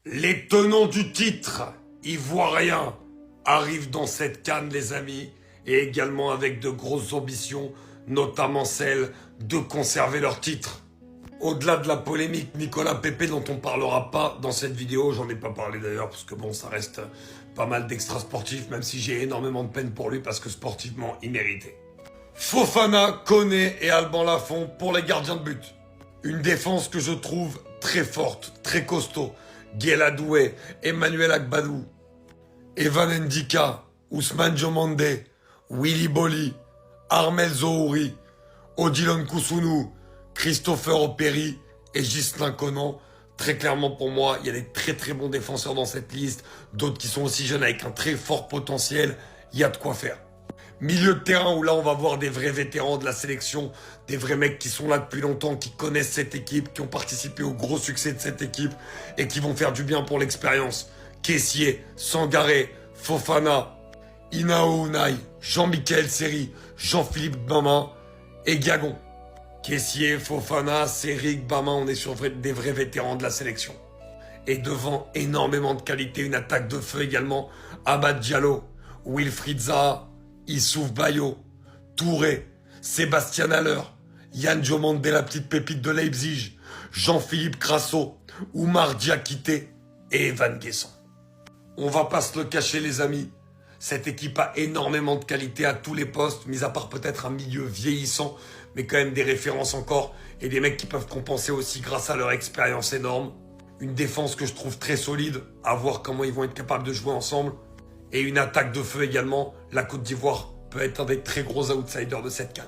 Les tenants du titre, ivoiriens, arrivent dans cette CAN, les amis, et également avec de grosses ambitions, notamment celle de conserver leur titre. Au-delà de la polémique Nicolas Pepe dont on parlera pas dans cette vidéo, j'en ai pas parlé d'ailleurs parce que bon, ça reste pas mal d'extra sportifs, même si j'ai énormément de peine pour lui parce que sportivement, il méritait. Fofana, Koné et Alban Lafont pour les gardiens de but. Une défense que je trouve très forte, très costaud. Guéladoué, Emmanuel Agbadou, Evan Ndika, Ousmane Diomandé, Willy Boli, Armel Zohouri, Odilon Koussounou, Christopher Operi et Ghislain Conan. Très clairement pour moi, il y a des très très bons défenseurs dans cette liste, d'autres qui sont aussi jeunes avec un très fort potentiel, il y a de quoi faire. Milieu de terrain où là on va voir des vrais vétérans de la sélection, des vrais mecs qui sont là depuis longtemps, qui connaissent cette équipe, qui ont participé au gros succès de cette équipe et qui vont faire du bien pour l'expérience. Kessié, Sangaré, Fofana, Inao Unai, Jean-Michel Seri, Jean-Philippe Gbama et Gagon. Kessié, Fofana, Seri, Gbama, on est sur des vrais vétérans de la sélection. Et devant énormément de qualité, une attaque de feu également, Amad Diallo, Wilfried Zaha, Issouf Bayo, Touré, Sébastien Haller, Yann Diomandé, la petite pépite de Leipzig, Jean-Philippe Crasso, Oumar Diakité et Evan Guessant. On va pas se le cacher les amis, cette équipe a énormément de qualité à tous les postes, mis à part peut-être un milieu vieillissant, mais quand même des références encore, et des mecs qui peuvent compenser aussi grâce à leur expérience énorme. Une défense que je trouve très solide, à voir comment ils vont être capables de jouer ensemble. Et une attaque de feu également, la Côte d'Ivoire peut être un des très gros outsiders de cette CAN.